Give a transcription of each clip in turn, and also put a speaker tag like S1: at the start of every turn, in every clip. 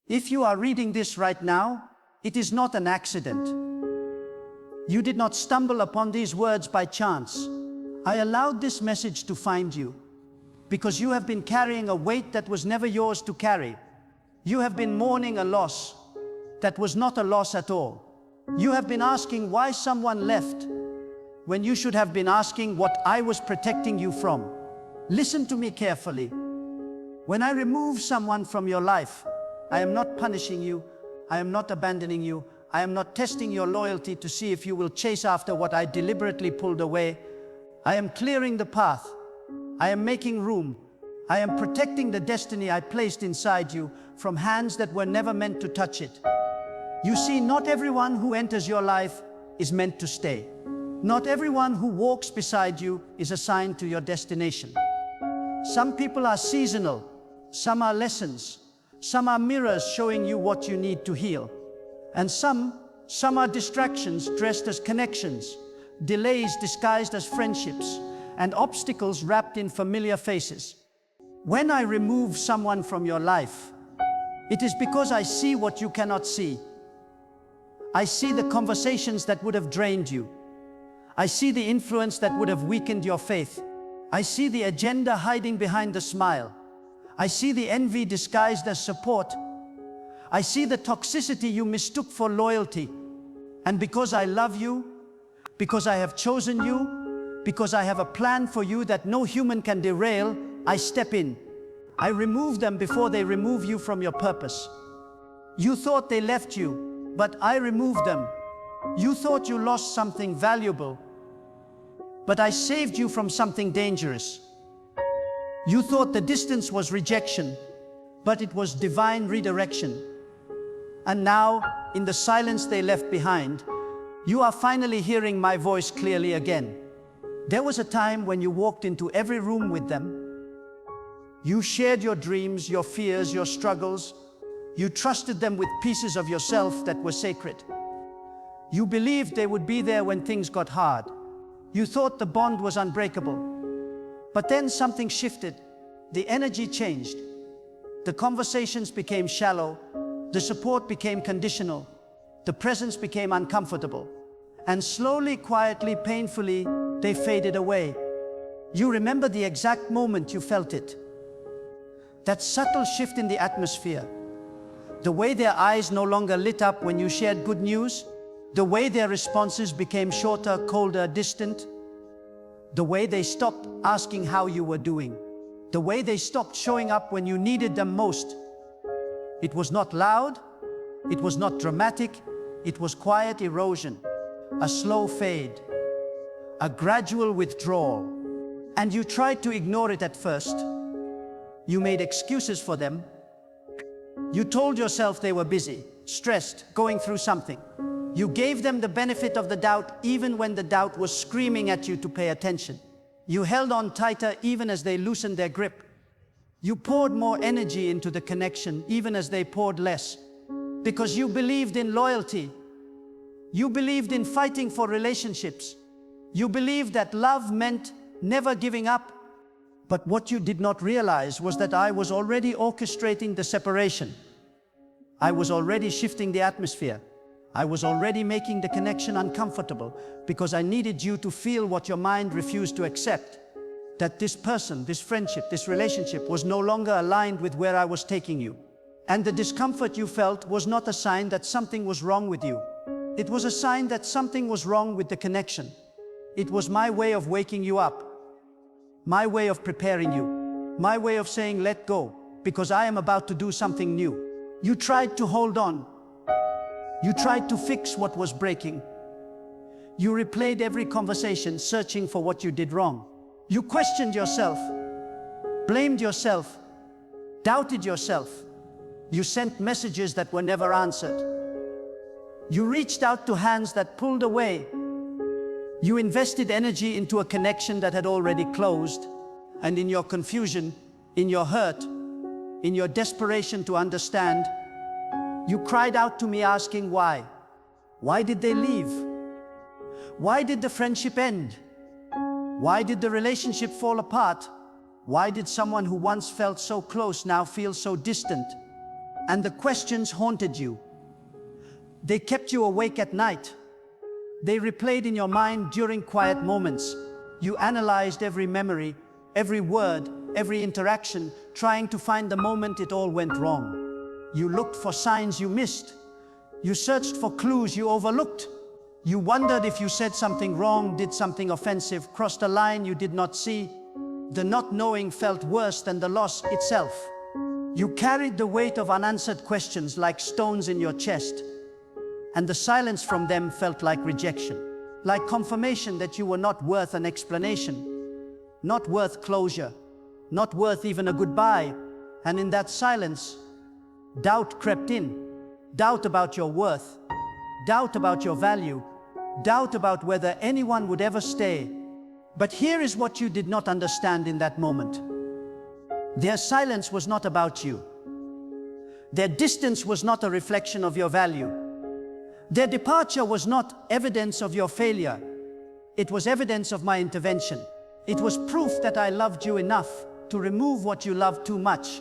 S1: If you are reading this right now, it is not an accident. You did not stumble upon these words by chance. I allowed this message to find you because you have been carrying a weight that was never yours to carry. You have been mourning a loss that was not a loss at all. You have been asking why someone left when you should have been asking what I was protecting you from. Listen to me carefully. When I remove someone from your life, I am not punishing you. I am not abandoning you. I am not testing your loyalty to see if you will chase after what I deliberately pulled away. I am clearing the path. I am making room. I am protecting the destiny I placed inside you from hands that were never meant to touch it. You see, not everyone who enters your life is meant to stay. Not everyone who walks beside you is assigned to your destination. Some people are seasonal. Some are lessons. Some are mirrors showing you what you need to heal. And some are distractions dressed as connections, delays disguised as friendships, and obstacles wrapped in familiar faces. When I remove someone from your life, it is because I see what you cannot see. I see the conversations that would have drained you. I see the influence that would have weakened your faith. I see the agenda hiding behind the smile. I see the envy disguised as support. I see the toxicity you mistook for loyalty. And because I love you, because I have chosen you, because I have a plan for you that no human can derail, I step in. I remove them before they remove you from your purpose. You thought they left you, but I removed them. You thought you lost something valuable, but I saved you from something dangerous. You thought the distance was rejection, but it was divine redirection. And now, in the silence they left behind, you are finally hearing my voice clearly again. There was a time when you walked into every room with them. You shared your dreams, your fears, your struggles. You trusted them with pieces of yourself that were sacred. You believed they would be there when things got hard. You thought the bond was unbreakable. But then something shifted. The energy changed. The conversations became shallow. The support became conditional. The presence became uncomfortable. And slowly, quietly, painfully, they faded away. You remember the exact moment you felt it. That subtle shift in the atmosphere. The way their eyes no longer lit up when you shared good news. The way their responses became shorter, colder, distant. The way they stopped asking how you were doing. The way they stopped showing up when you needed them most. It was not loud. It was not dramatic. It was quiet erosion. A slow fade. A gradual withdrawal. And you tried to ignore it at first. You made excuses for them. You told yourself they were busy, stressed, going through something. You gave them the benefit of the doubt even when the doubt was screaming at you to pay attention. You held on tighter even as they loosened their grip. You poured more energy into the connection even as they poured less. Because you believed in loyalty. You believed in fighting for relationships. You believed that love meant never giving up. But what you did not realize was that I was already orchestrating the separation. I was already shifting the atmosphere. I was already making the connection uncomfortable because I needed you to feel what your mind refused to accept. That this person, this friendship, this relationship was no longer aligned with where I was taking you. And the discomfort you felt was not a sign that something was wrong with you. It was a sign that something was wrong with the connection. It was my way of waking you up. My way of preparing you. My way of saying let go, because I am about to do something new. You tried to hold on. You tried to fix what was breaking. You replayed every conversation, searching for what you did wrong. You questioned yourself, blamed yourself, doubted yourself. You sent messages that were never answered. You reached out to hands that pulled away. You invested energy into a connection that had already closed. And in your confusion, in your hurt, in your desperation to understand, you cried out to me asking why. Why did they leave? Why did the friendship end? Why did the relationship fall apart? Why did someone who once felt so close now feel so distant? And the questions haunted you. They kept you awake at night. They replayed in your mind during quiet moments. You analyzed every memory, every word, every interaction, trying to find the moment it all went wrong. You looked for signs you missed. You searched for clues you overlooked. You wondered if you said something wrong, did something offensive, crossed a line you did not see. The not knowing felt worse than the loss itself. You carried the weight of unanswered questions like stones in your chest, and the silence from them felt like rejection, like confirmation that you were not worth an explanation, not worth closure, not worth even a goodbye. And in that silence, doubt crept in. Doubt about your worth, doubt about your value, doubt about whether anyone would ever stay. But here is what you did not understand in that moment. Their silence was not about you. Their distance was not a reflection of your value. Their departure was not evidence of your failure. It was evidence of my intervention. It was proof that I loved you enough to remove what you loved too much.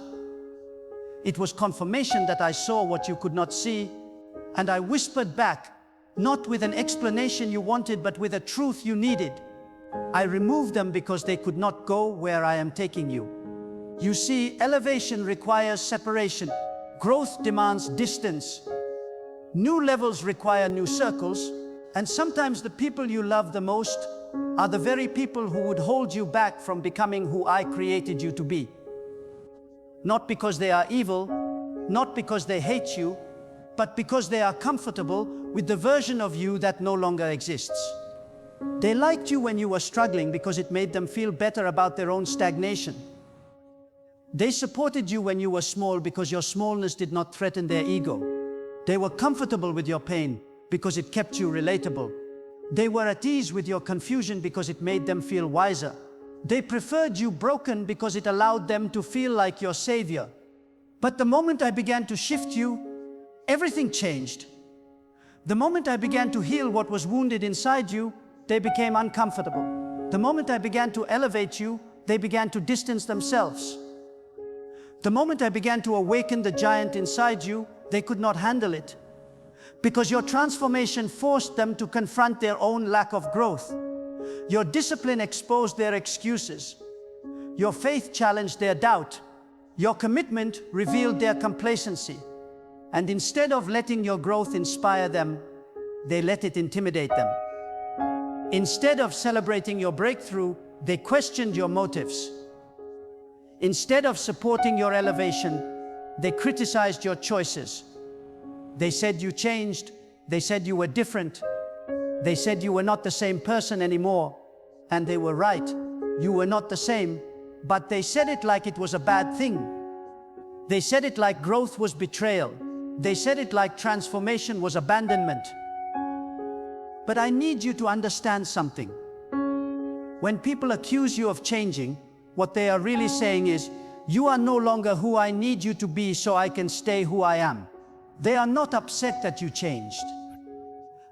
S1: It was confirmation that I saw what you could not see, and I whispered back, not with an explanation you wanted, but with a truth you needed. I removed them because they could not go where I am taking you. You see, elevation requires separation. Growth demands distance. New levels require new circles, and sometimes the people you love the most are the very people who would hold you back from becoming who I created you to be. Not because they are evil, not because they hate you, but because they are comfortable with the version of you that no longer exists. They liked you when you were struggling because it made them feel better about their own stagnation. They supported you when you were small because your smallness did not threaten their ego. They were comfortable with your pain because it kept you relatable. They were at ease with your confusion because it made them feel wiser. They preferred you broken because it allowed them to feel like your savior. But the moment I began to shift you, everything changed. The moment I began to heal what was wounded inside you, they became uncomfortable. The moment I began to elevate you, they began to distance themselves. The moment I began to awaken the giant inside you, they could not handle it. Because your transformation forced them to confront their own lack of growth. Your discipline exposed their excuses. Your faith challenged their doubt. Your commitment revealed their complacency. And instead of letting your growth inspire them, they let it intimidate them. Instead of celebrating your breakthrough, they questioned your motives. Instead of supporting your elevation, they criticized your choices. They said you changed. They said you were different. They said you were not the same person anymore. And they were right. You were not the same. But they said it like it was a bad thing. They said it like growth was betrayal. They said it like transformation was abandonment. But I need you to understand something. When people accuse you of changing, what they are really saying is, you are no longer who I need you to be, so I can stay who I am. They are not upset that you changed.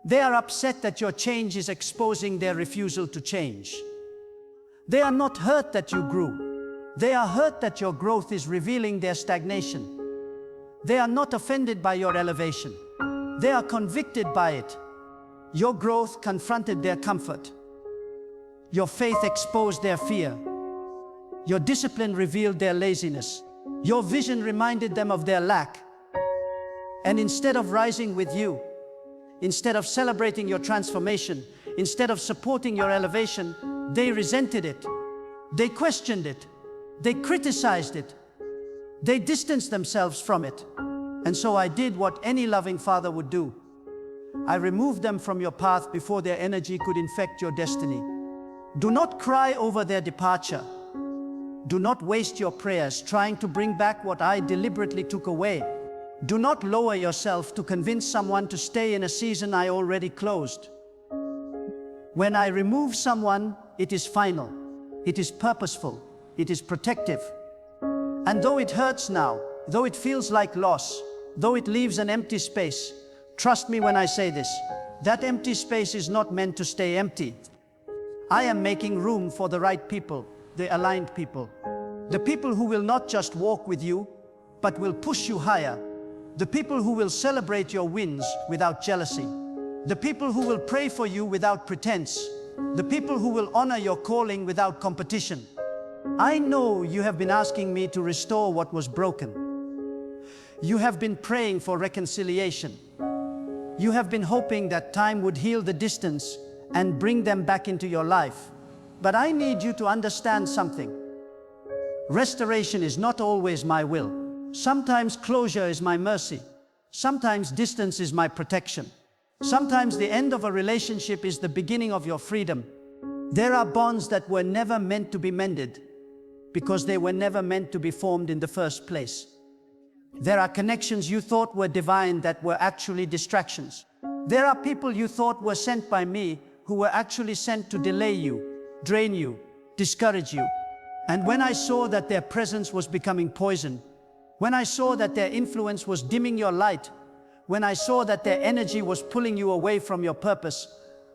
S1: They are upset that your change is exposing their refusal to change. They are not hurt that you grew. They are hurt that your growth is revealing their stagnation. They are not offended by your elevation. They are convicted by it. Your growth confronted their comfort. Your faith exposed their fear. Your discipline revealed their laziness. Your vision reminded them of their lack. And instead of rising with you, instead of celebrating your transformation, instead of supporting your elevation, they resented it. They questioned it. They criticized it. They distanced themselves from it. And so I did what any loving father would do. I removed them from your path before their energy could infect your destiny. Do not cry over their departure. Do not waste your prayers trying to bring back what I deliberately took away. Do not lower yourself to convince someone to stay in a season I already closed. When I remove someone, it is final. It is purposeful. It is protective. And though it hurts now, though it feels like loss, though it leaves an empty space, trust me when I say this, that empty space is not meant to stay empty. I am making room for the right people, the aligned people. The people who will not just walk with you, but will push you higher. The people who will celebrate your wins without jealousy. The people who will pray for you without pretense. The people who will honor your calling without competition. I know you have been asking me to restore what was broken. You have been praying for reconciliation. You have been hoping that time would heal the distance and bring them back into your life. But I need you to understand something. Restoration is not always my will. Sometimes closure is my mercy. Sometimes distance is my protection. Sometimes the end of a relationship is the beginning of your freedom. There are bonds that were never meant to be mended because they were never meant to be formed in the first place. There are connections you thought were divine that were actually distractions. There are people you thought were sent by me who were actually sent to delay you, drain you, discourage you. And when I saw that their presence was becoming poison, when I saw that their influence was dimming your light, when I saw that their energy was pulling you away from your purpose,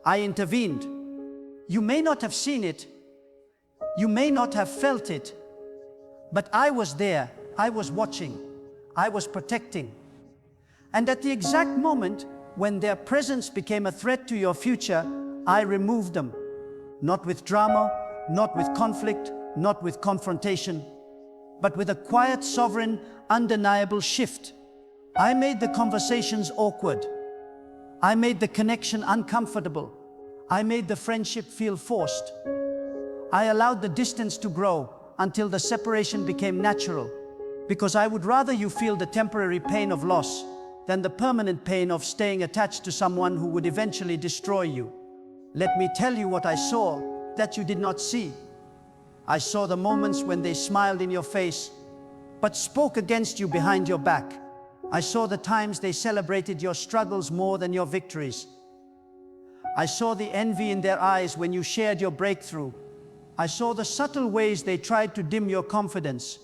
S1: I intervened. You may not have seen it, you may not have felt it, but I was there, I was watching, I was protecting. And at the exact moment when their presence became a threat to your future, I removed them. Not with drama, not with conflict, not with confrontation, but with a quiet, sovereign, undeniable shift. I made the conversations awkward. I made the connection uncomfortable. I made the friendship feel forced. I allowed the distance to grow until the separation became natural, because I would rather you feel the temporary pain of loss than the permanent pain of staying attached to someone who would eventually destroy you. Let me tell you what I saw that you did not see. I saw the moments when they smiled in your face, but spoke against you behind your back. I saw the times they celebrated your struggles more than your victories. I saw the envy in their eyes when you shared your breakthrough. I saw the subtle ways they tried to dim your confidence,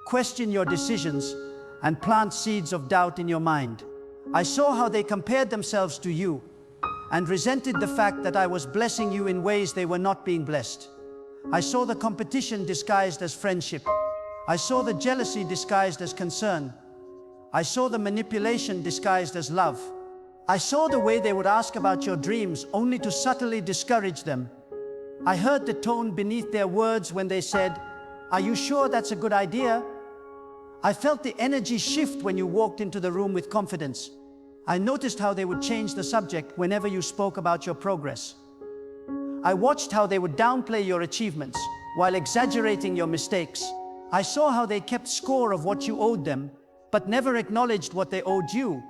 S1: question your decisions, and plant seeds of doubt in your mind. I saw how they compared themselves to you and resented the fact that I was blessing you in ways they were not being blessed. I saw the competition disguised as friendship. I saw the jealousy disguised as concern. I saw the manipulation disguised as love. I saw the way they would ask about your dreams only to subtly discourage them. I heard the tone beneath their words when they said, "Are you sure that's a good idea?" I felt the energy shift when you walked into the room with confidence. I noticed how they would change the subject whenever you spoke about your progress. I watched how they would downplay your achievements while exaggerating your mistakes. I saw how they kept score of what you owed them, but never acknowledged what they owed you.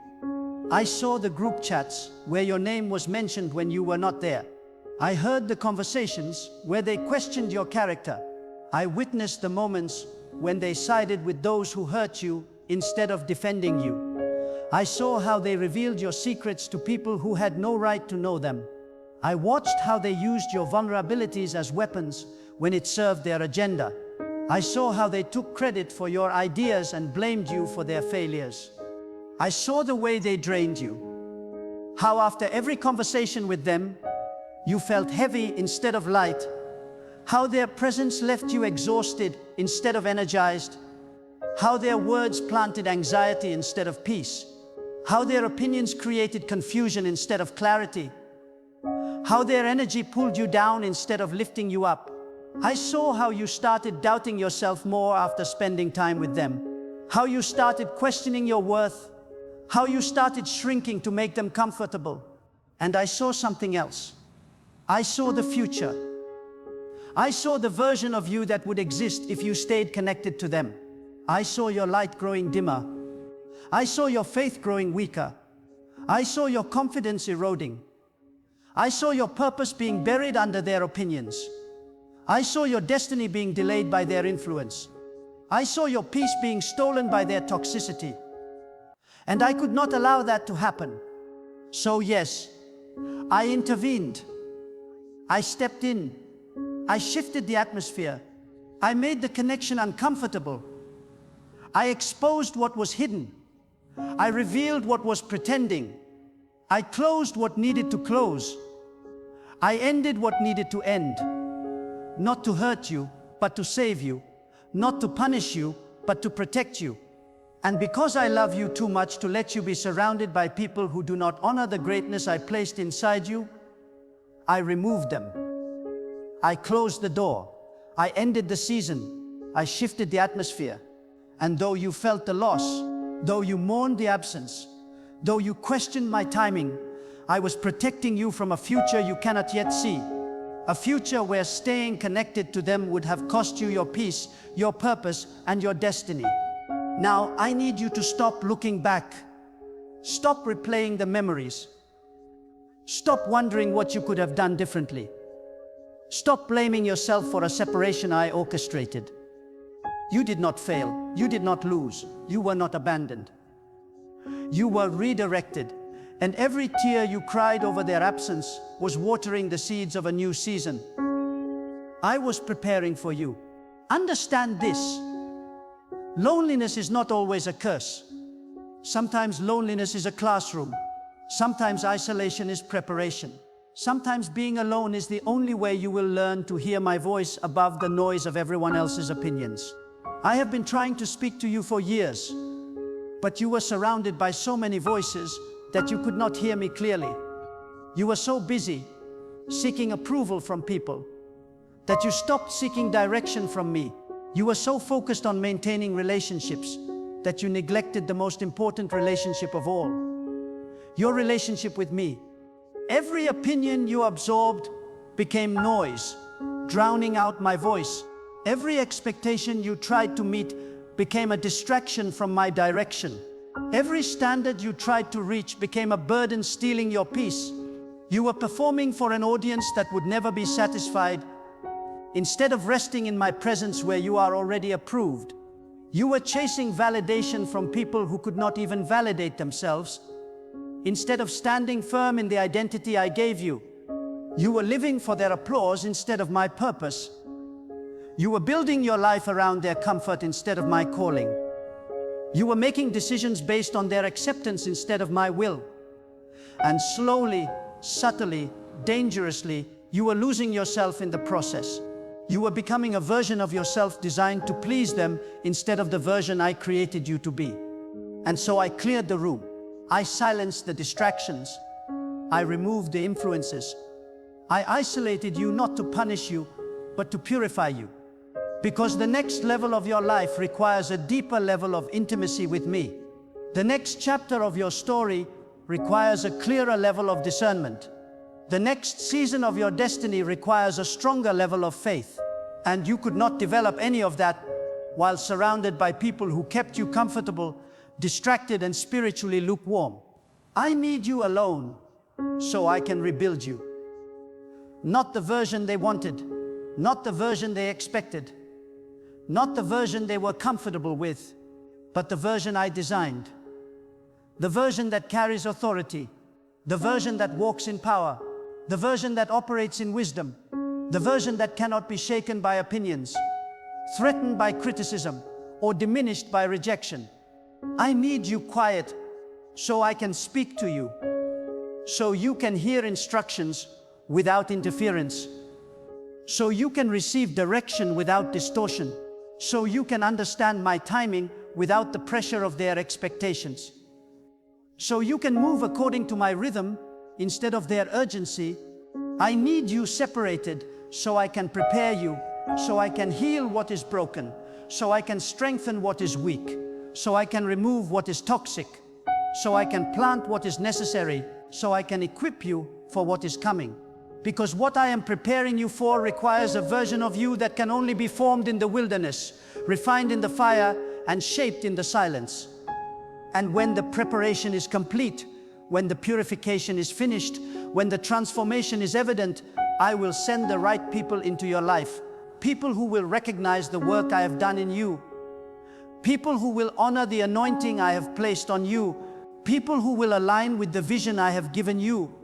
S1: I saw the group chats where your name was mentioned when you were not there. I heard the conversations where they questioned your character. I witnessed the moments when they sided with those who hurt you instead of defending you. I saw how they revealed your secrets to people who had no right to know them. I watched how they used your vulnerabilities as weapons when it served their agenda. I saw how they took credit for your ideas and blamed you for their failures. I saw the way they drained you. How after every conversation with them, you felt heavy instead of light. How their presence left you exhausted instead of energized. How their words planted anxiety instead of peace. How their opinions created confusion instead of clarity. How their energy pulled you down instead of lifting you up. I saw how you started doubting yourself more after spending time with them. How you started questioning your worth. How you started shrinking to make them comfortable. And I saw something else. I saw the future. I saw the version of you that would exist if you stayed connected to them. I saw your light growing dimmer. I saw your faith growing weaker. I saw your confidence eroding. I saw your purpose being buried under their opinions. I saw your destiny being delayed by their influence. I saw your peace being stolen by their toxicity. And I could not allow that to happen. So yes, I intervened. I stepped in. I shifted the atmosphere. I made the connection uncomfortable. I exposed what was hidden. I revealed what was pretending. I closed what needed to close. I ended what needed to end. Not to hurt you, but to save you. Not to punish you, but to protect you. And because I love you too much to let you be surrounded by people who do not honor the greatness I placed inside you, I removed them. I closed the door. I ended the season. I shifted the atmosphere. And though you felt the loss, though you mourned the absence, though you questioned my timing, I was protecting you from a future you cannot yet see. A future where staying connected to them would have cost you your peace, your purpose, and your destiny. Now, I need you to stop looking back. Stop replaying the memories. Stop wondering what you could have done differently. Stop blaming yourself for a separation I orchestrated. You did not fail. You did not lose. You were not abandoned. You were redirected, and every tear you cried over their absence was watering the seeds of a new season. I was preparing for you. Understand this. Loneliness is not always a curse. Sometimes loneliness is a classroom. Sometimes isolation is preparation. Sometimes being alone is the only way you will learn to hear my voice above the noise of everyone else's opinions. I have been trying to speak to you for years, but you were surrounded by so many voices that you could not hear me clearly. You were so busy seeking approval from people that you stopped seeking direction from me. You were so focused on maintaining relationships that you neglected the most important relationship of all, your relationship with me. Every opinion you absorbed became noise, drowning out my voice. Every expectation you tried to meet became a distraction from my direction. Every standard you tried to reach became a burden stealing your peace. You were performing for an audience that would never be satisfied, instead of resting in my presence where you are already approved. You were chasing validation from people who could not even validate themselves. Instead of standing firm in the identity I gave you, you were living for their applause instead of my purpose. You were building your life around their comfort instead of my calling. You were making decisions based on their acceptance instead of my will. And slowly, subtly, dangerously, you were losing yourself in the process. You were becoming a version of yourself designed to please them instead of the version I created you to be. And so I cleared the room. I silenced the distractions. I removed the influences. I isolated you not to punish you, but to purify you. Because the next level of your life requires a deeper level of intimacy with me. The next chapter of your story requires a clearer level of discernment. The next season of your destiny requires a stronger level of faith. And you could not develop any of that while surrounded by people who kept you comfortable, distracted, and spiritually lukewarm. I need you alone so I can rebuild you. Not the version they wanted, not the version they expected, not the version they were comfortable with, but the version I designed. The version that carries authority, the version that walks in power, the version that operates in wisdom, the version that cannot be shaken by opinions, threatened by criticism, or diminished by rejection. I need you quiet so I can speak to you, so you can hear instructions without interference, so you can receive direction without distortion, so you can understand my timing without the pressure of their expectations, so you can move according to my rhythm instead of their urgency. I need you separated so I can prepare you, so I can heal what is broken, so I can strengthen what is weak, so I can remove what is toxic, so I can plant what is necessary, so I can equip you for what is coming. Because what I am preparing you for requires a version of you that can only be formed in the wilderness, refined in the fire, and shaped in the silence. And when the preparation is complete, when the purification is finished, when the transformation is evident, I will send the right people into your life. People who will recognize the work I have done in you. People who will honor the anointing I have placed on you. People who will align with the vision I have given you.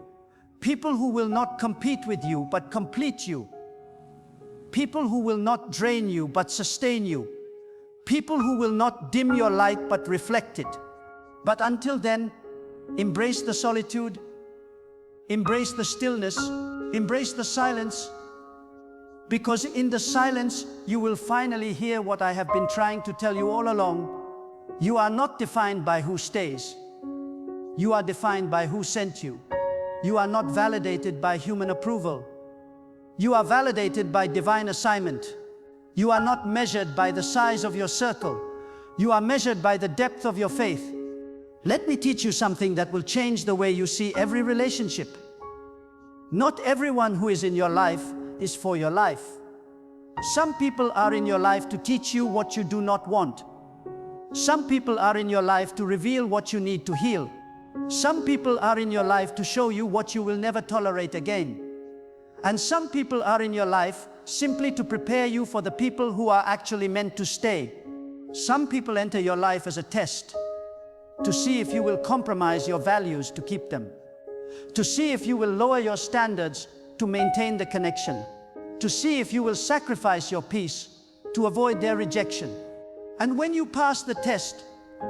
S1: People who will not compete with you, but complete you. People who will not drain you, but sustain you. People who will not dim your light, but reflect it. But until then, embrace the solitude, embrace the stillness, embrace the silence, because in the silence, you will finally hear what I have been trying to tell you all along. You are not defined by who stays. You are defined by who sent you. You are not validated by human approval. You are validated by divine assignment. You are not measured by the size of your circle. You are measured by the depth of your faith. Let me teach you something that will change the way you see every relationship. Not everyone who is in your life is for your life. Some people are in your life to teach you what you do not want. Some people are in your life to reveal what you need to heal. Some people are in your life to show you what you will never tolerate again. And some people are in your life simply to prepare you for the people who are actually meant to stay. Some people enter your life as a test, to see if you will compromise your values to keep them, to see if you will lower your standards to maintain the connection, to see if you will sacrifice your peace to avoid their rejection. And when you pass the test,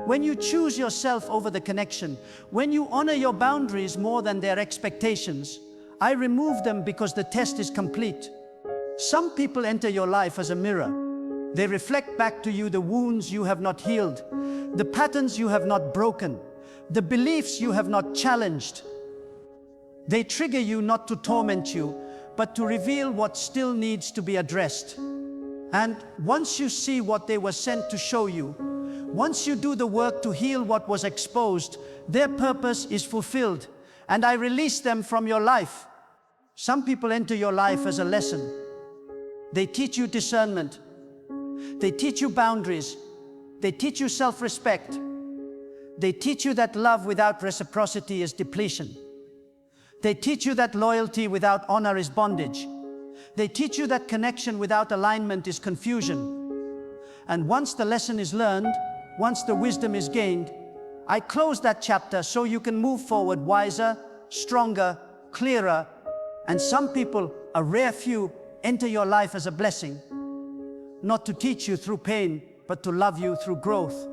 S1: when you choose yourself over the connection, when you honor your boundaries more than their expectations, I remove them because the test is complete. Some people enter your life as a mirror. They reflect back to you the wounds you have not healed, the patterns you have not broken, the beliefs you have not challenged. They trigger you not to torment you, but to reveal what still needs to be addressed. And once you see what they were sent to show you, once you do the work to heal what was exposed, their purpose is fulfilled, and I release them from your life. Some people enter your life as a lesson. They teach you discernment. They teach you boundaries. They teach you self-respect. They teach you that love without reciprocity is depletion. They teach you that loyalty without honor is bondage. They teach you that connection without alignment is confusion. And once the lesson is learned, once the wisdom is gained, I close that chapter so you can move forward wiser, stronger, clearer. And some people, a rare few, enter your life as a blessing, not to teach you through pain, but to love you through growth.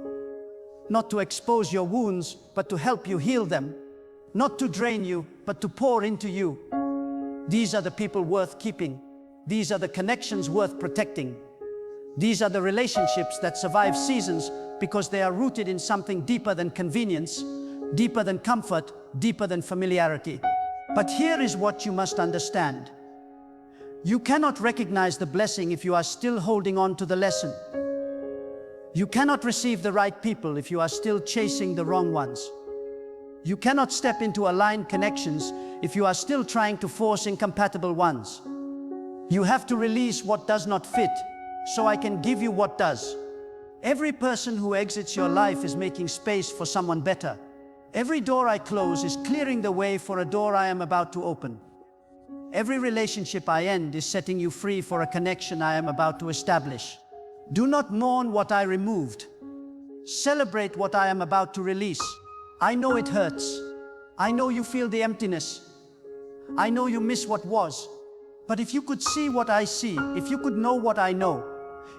S1: Not to expose your wounds, but to help you heal them. Not to drain you, but to pour into you. These are the people worth keeping. These are the connections worth protecting. These are the relationships that survive seasons because they are rooted in something deeper than convenience, deeper than comfort, deeper than familiarity. But here is what you must understand. You cannot recognize the blessing if you are still holding on to the lesson. You cannot receive the right people if you are still chasing the wrong ones. You cannot step into aligned connections if you are still trying to force incompatible ones. You have to release what does not fit, so I can give you what does. Every person who exits your life is making space for someone better. Every door I close is clearing the way for a door I am about to open. Every relationship I end is setting you free for a connection I am about to establish. Do not mourn what I removed. Celebrate what I am about to release. I know it hurts. I know you feel the emptiness. I know you miss what was. But if you could see what I see, if you could know what I know,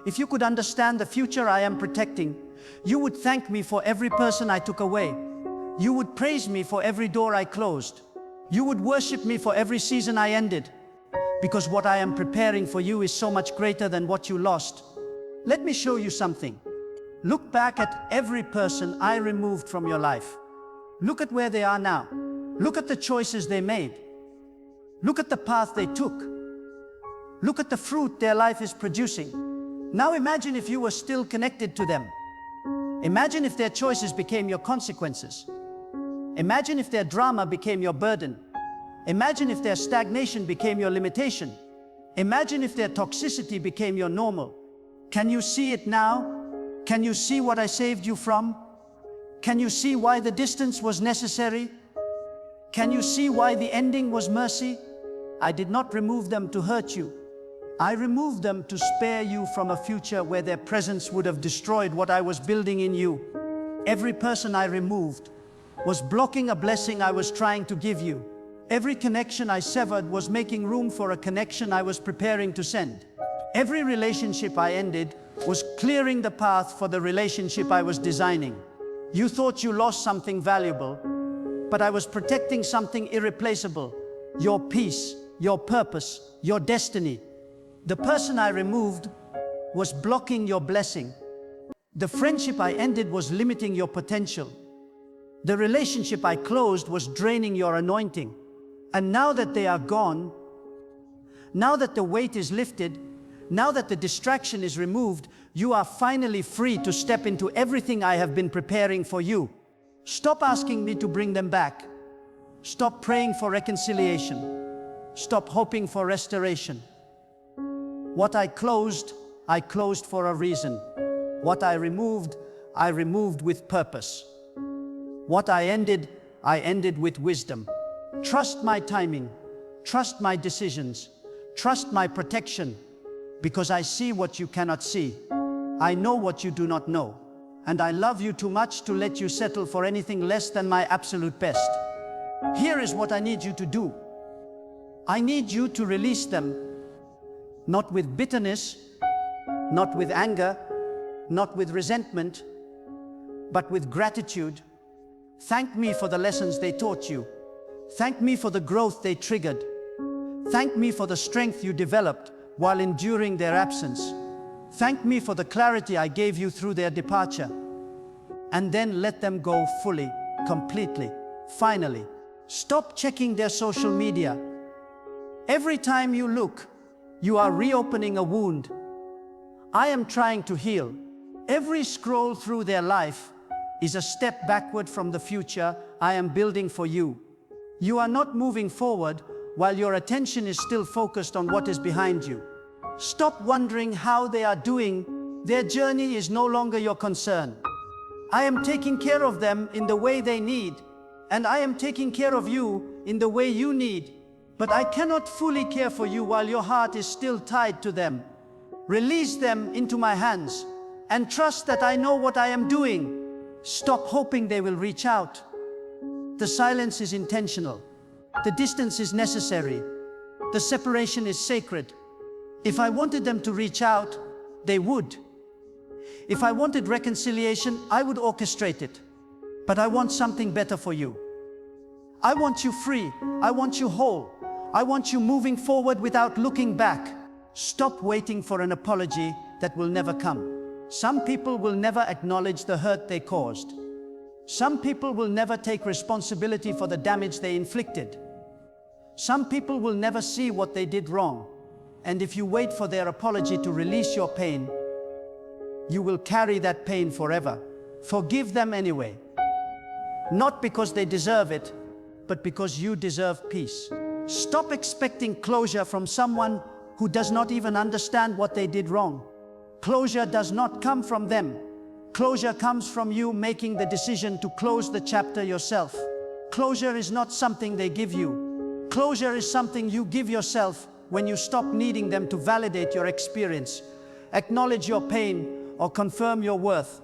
S1: if you could understand the future I am protecting, you would thank me for every person I took away. You would praise me for every door I closed. You would worship me for every season I ended. Because what I am preparing for you is so much greater than what you lost. Let me show you something. Look back at every person I removed from your life. Look at where they are now. Look at the choices they made. Look at the path they took. Look at the fruit their life is producing. Now imagine if you were still connected to them. Imagine if their choices became your consequences. Imagine if their drama became your burden. Imagine if their stagnation became your limitation. Imagine if their toxicity became your normal. Can you see it now? Can you see what I saved you from? Can you see why the distance was necessary? Can you see why the ending was mercy? I did not remove them to hurt you. I removed them to spare you from a future where their presence would have destroyed what I was building in you. Every person I removed was blocking a blessing I was trying to give you. Every connection I severed was making room for a connection I was preparing to send. Every relationship I ended was clearing the path for the relationship I was designing. You thought you lost something valuable, but I was protecting something irreplaceable. Your peace, your purpose, your destiny. The person I removed was blocking your blessing. The friendship I ended was limiting your potential. The relationship I closed was draining your anointing. And now that they are gone, now that the weight is lifted, now that the distraction is removed, you are finally free to step into everything I have been preparing for you. Stop asking me to bring them back. Stop praying for reconciliation. Stop hoping for restoration. What I closed for a reason. What I removed with purpose. What I ended with wisdom. Trust my timing. Trust my decisions. Trust my protection. Because I see what you cannot see. I know what you do not know. And I love you too much to let you settle for anything less than my absolute best. Here is what I need you to do. I need you to release them, not with bitterness, not with anger, not with resentment, but with gratitude. Thank me for the lessons they taught you. Thank me for the growth they triggered. Thank me for the strength you developed while enduring their absence. Thank me for the clarity I gave you through their departure. And then let them go fully, completely, finally. Stop checking their social media. Every time you look, you are reopening a wound. I am trying to heal. Every scroll through their life is a step backward from the future I am building for you. You are not moving forward while your attention is still focused on what is behind you. Stop wondering how they are doing. Their journey is no longer your concern. I am taking care of them in the way they need, and I am taking care of you in the way you need. But I cannot fully care for you while your heart is still tied to them. Release them into my hands and trust that I know what I am doing. Stop hoping they will reach out. The silence is intentional. The distance is necessary. The separation is sacred. If I wanted them to reach out, they would. If I wanted reconciliation, I would orchestrate it. But I want something better for you. I want you free. I want you whole. I want you moving forward without looking back. Stop waiting for an apology that will never come. Some people will never acknowledge the hurt they caused. Some people will never take responsibility for the damage they inflicted. Some people will never see what they did wrong. And if you wait for their apology to release your pain, you will carry that pain forever. Forgive them anyway. Not because they deserve it, but because you deserve peace. Stop expecting closure from someone who does not even understand what they did wrong. Closure does not come from them. Closure comes from you making the decision to close the chapter yourself. Closure is not something they give you. Closure is something you give yourself when you stop needing them to validate your experience, acknowledge your pain, or confirm your worth.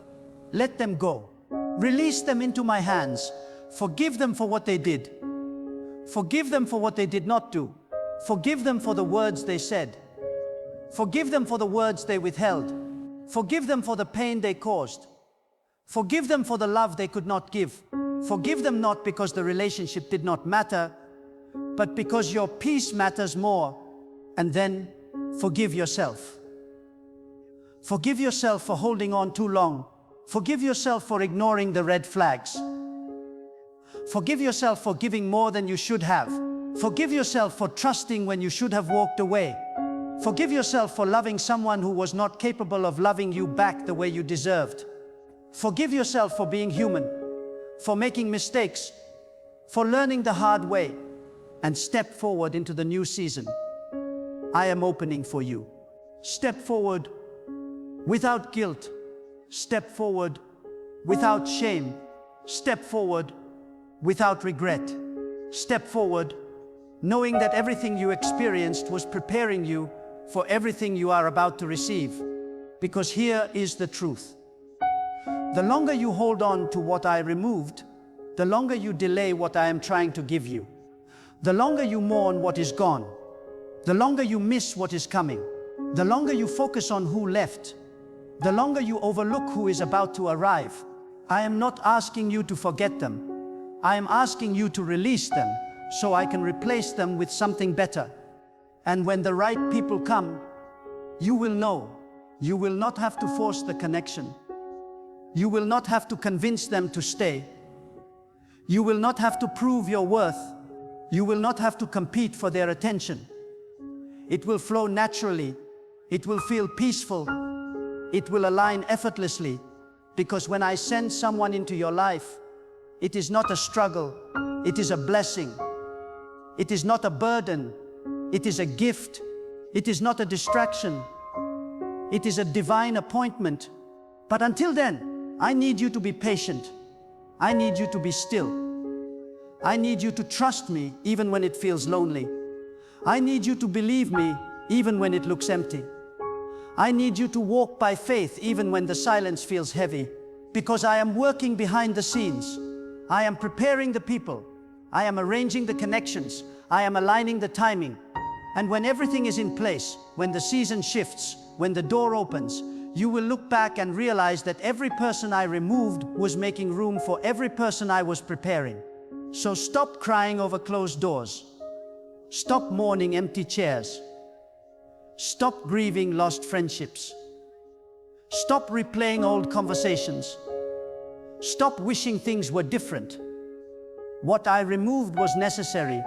S1: Let them go. Release them into my hands. Forgive them for what they did. Forgive them for what they did not do. Forgive them for the words they said. Forgive them for the words they withheld. Forgive them for the pain they caused. Forgive them for the love they could not give. Forgive them not because the relationship did not matter, but because your peace matters more. And then forgive yourself. Forgive yourself for holding on too long. Forgive yourself for ignoring the red flags. Forgive yourself for giving more than you should have. Forgive yourself for trusting when you should have walked away. Forgive yourself for loving someone who was not capable of loving you back the way you deserved. Forgive yourself for being human, for making mistakes, for learning the hard way, and step forward into the new season. I am opening for you. Step forward without guilt. Step forward without shame. Step forward without regret. Step forward knowing that everything you experienced was preparing you for everything you are about to receive. Because here is the truth. The longer you hold on to what I removed, the longer you delay what I am trying to give you. The longer you mourn what is gone, the longer you miss what is coming. The longer you focus on who left, the longer you overlook who is about to arrive. I am not asking you to forget them. I am asking you to release them so I can replace them with something better. And when the right people come, you will know. You will not have to force the connection. You will not have to convince them to stay. You will not have to prove your worth. You will not have to compete for their attention. It will flow naturally. It will feel peaceful. It will align effortlessly. Because when I send someone into your life, it is not a struggle. It is a blessing. It is not a burden. It is a gift. It is not a distraction. It is a divine appointment. But until then, I need you to be patient. I need you to be still. I need you to trust me even when it feels lonely. I need you to believe me even when it looks empty. I need you to walk by faith even when the silence feels heavy. Because I am working behind the scenes. I am preparing the people. I am arranging the connections. I am aligning the timing. And when everything is in place, when the season shifts, when the door opens, you will look back and realize that every person I removed was making room for every person I was preparing. So stop crying over closed doors. Stop mourning empty chairs. Stop grieving lost friendships. Stop replaying old conversations. Stop wishing things were different. What I removed was necessary.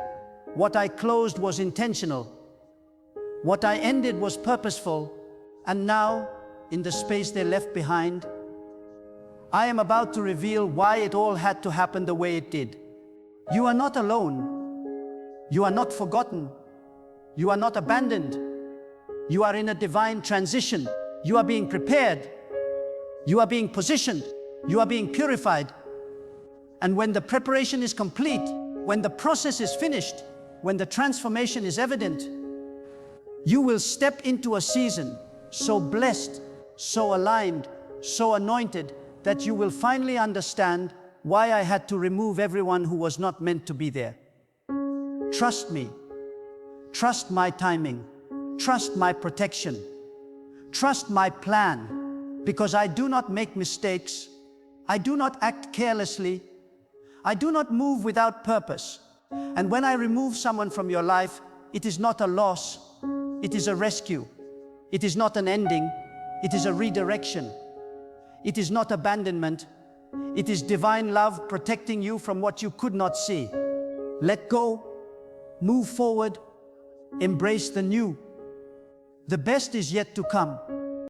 S1: What I closed was intentional. What I ended was purposeful. And now, in the space they left behind, I am about to reveal why it all had to happen the way it did. You are not alone. You are not forgotten. You are not abandoned. You are in a divine transition. You are being prepared. You are being positioned. You are being purified. And when the preparation is complete, when the process is finished, when the transformation is evident, you will step into a season so blessed, so aligned, so anointed, that you will finally understand why I had to remove everyone who was not meant to be there. Trust me. Trust my timing. Trust my protection. Trust my plan. Because I do not make mistakes. I do not act carelessly. I do not move without purpose. And when I remove someone from your life, it is not a loss. It is a rescue. It is not an ending. It is a redirection. It is not abandonment. It is divine love protecting you from what you could not see. Let go. Move forward. Embrace the new. The best is yet to come.